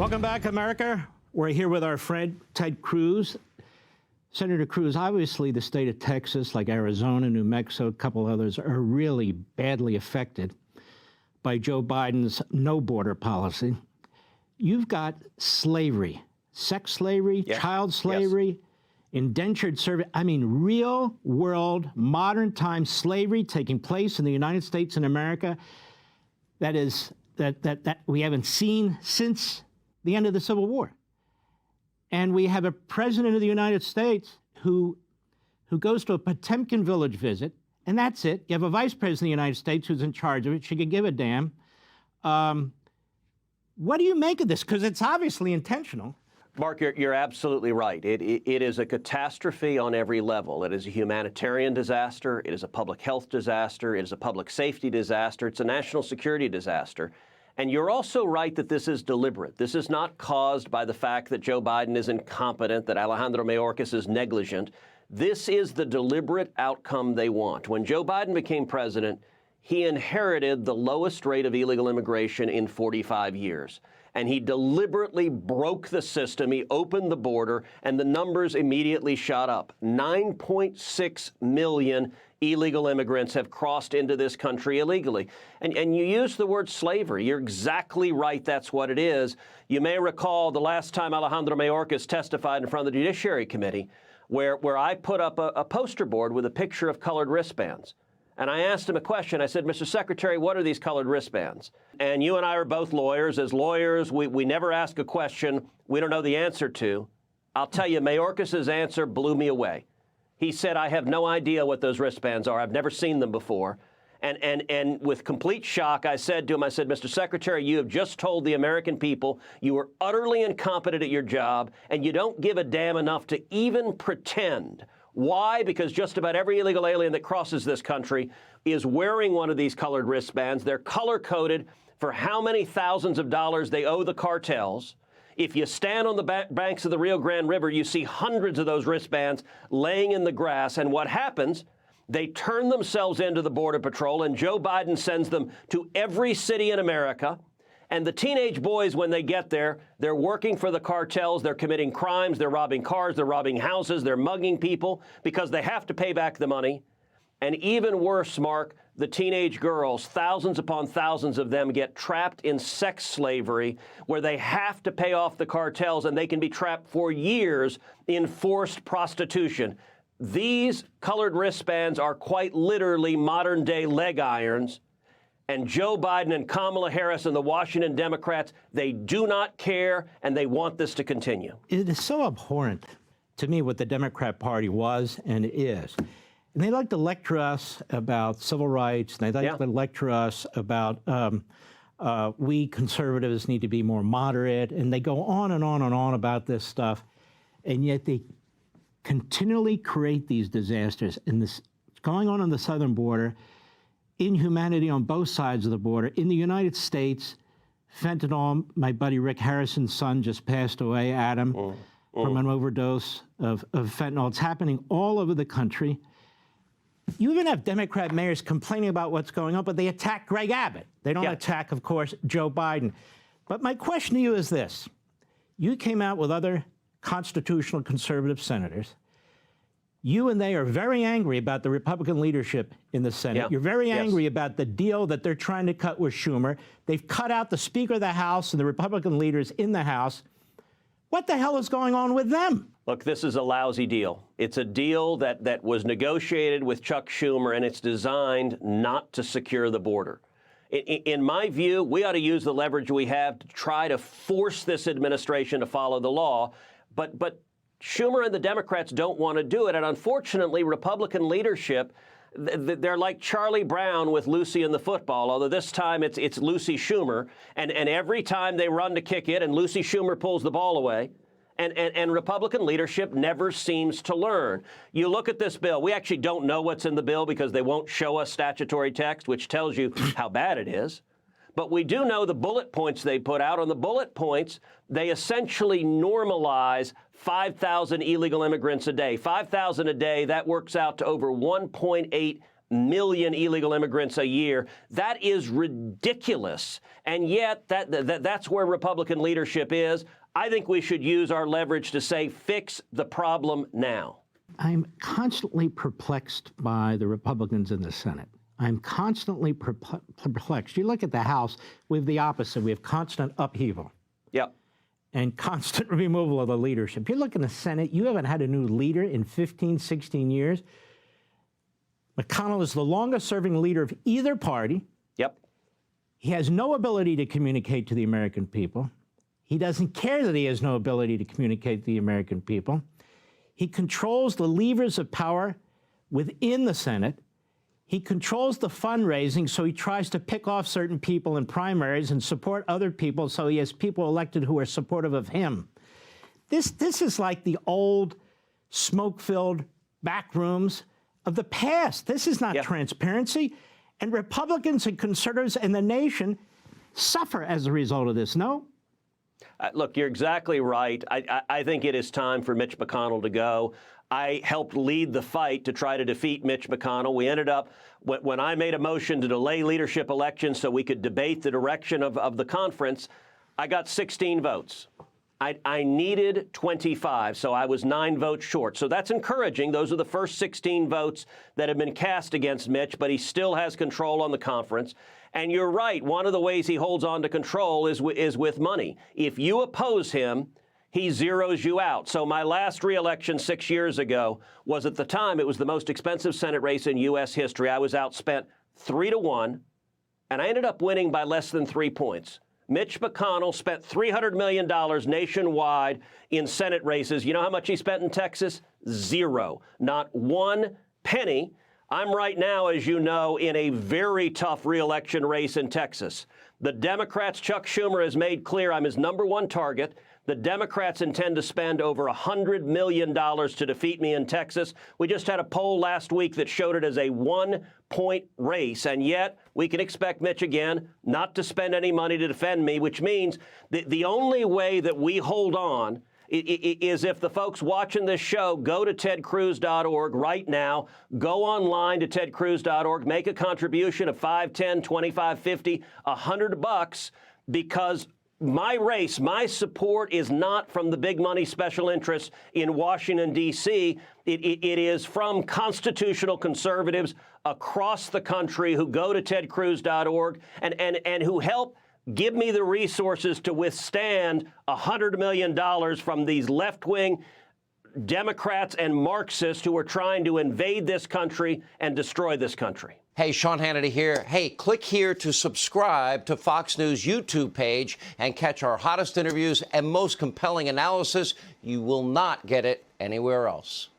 Welcome back, America. We're here with our friend Ted Cruz. Senator Cruz, obviously the state of Texas, like Arizona, New Mexico, a couple others, are really badly affected by Joe Biden's no border policy. You've got slavery, sex slavery, child slavery, indentured service. I mean, real world, modern time slavery taking place in the United States and America that we haven't seen since the end of the Civil War. And we have a president of the United States who goes to a Potemkin village visit, and that's it. You have a vice president of the United States who's in charge of it. She could give a damn. What do you make of this? Because it's obviously intentional. Mark, you're absolutely right. It is a catastrophe on every level. It is a humanitarian disaster. It is a public health disaster. It is a public safety disaster. It's a national security disaster. And you're also right that this is deliberate. This is not caused by the fact that Joe Biden is incompetent, that Alejandro Mayorkas is negligent. This is the deliberate outcome they want. When Joe Biden became president, he inherited the lowest rate of illegal immigration in 45 years. And he deliberately broke the system. He opened the border, and the numbers immediately shot up. 9.6 million illegal immigrants have crossed into this country illegally. And you use the word slavery. You're exactly right. That's what it is. You may recall the last time Alejandro Mayorkas testified in front of the Judiciary Committee, where I put up a poster board with a picture of colored wristbands. And I asked him a question. I said, Mr. Secretary, what are these colored wristbands? And you and I are both lawyers. As lawyers, we never ask a question we don't know the answer to. I'll tell you, Mayorkas's answer blew me away. He said, I have no idea what those wristbands are. I've never seen them before. And with complete shock, I said to him, Mr. Secretary, you have just told the American people you are utterly incompetent at your job, and you don't give a damn enough to even pretend. Why? Because just about every illegal alien that crosses this country is wearing one of these colored wristbands. They're color-coded for how many thousands of dollars they owe the cartels. If you stand on the banks of the Rio Grande River, you see hundreds of those wristbands laying in the grass. And what happens, they turn themselves into the Border Patrol, and Joe Biden sends them to every city in America. And the teenage boys, when they get there, they're working for the cartels. They're committing crimes. They're robbing cars. They're robbing houses. They're mugging people because they have to pay back the money. And even worse, Mark, the teenage girls, thousands upon thousands of them get trapped in sex slavery where they have to pay off the cartels, and they can be trapped for years in forced prostitution. These colored wristbands are quite literally modern-day leg irons. And Joe Biden and Kamala Harris and the Washington Democrats, they do not care, and they want this to continue. It is so abhorrent to me what the Democrat Party was and is. And they like to lecture us about civil rights, and they like to lecture us about we conservatives need to be more moderate, and they go on and on and on about this stuff, and yet they continually create these disasters. And this going on the southern border, inhumanity on both sides of the border. In the United States, fentanyl, my buddy Rick Harrison's son just passed away, Adam, from an overdose of fentanyl. It's happening all over the country. You even have Democrat mayors complaining about what's going on, but they attack Greg Abbott. They don't attack, of course, Joe Biden. But my question to you is this. You came out with other constitutional conservative senators. You and they are very angry about the Republican leadership in the Senate. You're very angry about the deal that they're trying to cut with Schumer. They've cut out the Speaker of the House and the Republican leaders in the House. What the hell is going on with them? Look, this is a lousy deal. It's a deal that was negotiated with Chuck Schumer, and it's designed not to secure the border. In my view, we ought to use the leverage we have to try to force this administration to follow the law. But Schumer and the Democrats don't want to do it. And unfortunately, Republican leadership, they're like Charlie Brown with Lucy and the football, although this time it's Lucy Schumer. And every time they run to kick it, and Lucy Schumer pulls the ball away. And Republican leadership never seems to learn. You look at this bill. We actually don't know what's in the bill because they won't show us statutory text, which tells you how bad it is. But we do know the bullet points they put out. On the bullet points, they essentially normalize 5,000 illegal immigrants a day. 5,000 a day, that works out to over 1.8 million illegal immigrants a year. That is ridiculous. And yet that's where Republican leadership is. I think we should use our leverage to say, fix the problem now. I'm constantly perplexed by the Republicans in the Senate. I'm constantly perplexed. You look at the House, we have the opposite. We have constant upheaval. Yep. And constant removal of the leadership. You look in the Senate, you haven't had a new leader in 15, 16 years. McConnell is the longest serving leader of either party. Yep. He has no ability to communicate to the American people. He doesn't care that he has no ability to communicate to the American people. He controls the levers of power within the Senate. He controls the fundraising, so he tries to pick off certain people in primaries and support other people, so he has people elected who are supportive of him. This is like the old smoke-filled back rooms of the past. This is not transparency. And Republicans and conservatives and the nation suffer as a result of this, no? Look, you're exactly right. I think it is time for Mitch McConnell to go. I helped lead the fight to try to defeat Mitch McConnell. We ended up, when I made a motion to delay leadership elections so we could debate the direction of the conference, I got 16 votes. I needed 25, so I was 9 votes short. So that's encouraging. Those are the first 16 votes that have been cast against Mitch, but he still has control on the conference. And you're right, one of the ways he holds on to control is with money. If you oppose him, he zeroes you out. So my last reelection 6 years ago was, at the time, it was the most expensive Senate race in U.S. history. I was outspent 3-1, and I ended up winning by less than 3 points. Mitch McConnell spent $300 million nationwide in Senate races. You know how much he spent in Texas? 0. Not 1 penny. I'm right now, as you know, in a very tough reelection race in Texas. The Democrats, Chuck Schumer has made clear I'm his #1 target. The Democrats intend to spend over $100 million to defeat me in Texas. We just had a poll last week that showed it as a 1-point race, and yet we can expect Mitch again not to spend any money to defend me, which means the only way that we hold on is if the folks watching this show go to tedcruz.org right now, go online to tedcruz.org, make a contribution of $5, $10, $25, $50, $100, because my race, my support is not from the big money special interests in Washington, D.C. It is from constitutional conservatives across the country who go to tedcruz.org and who help give me the resources to withstand $100 million from these left-wing Democrats and Marxists who are trying to invade this country and destroy this country. Hey, Sean Hannity here. Hey, click here to subscribe to Fox News YouTube page and catch our hottest interviews and most compelling analysis. You will not get it anywhere else.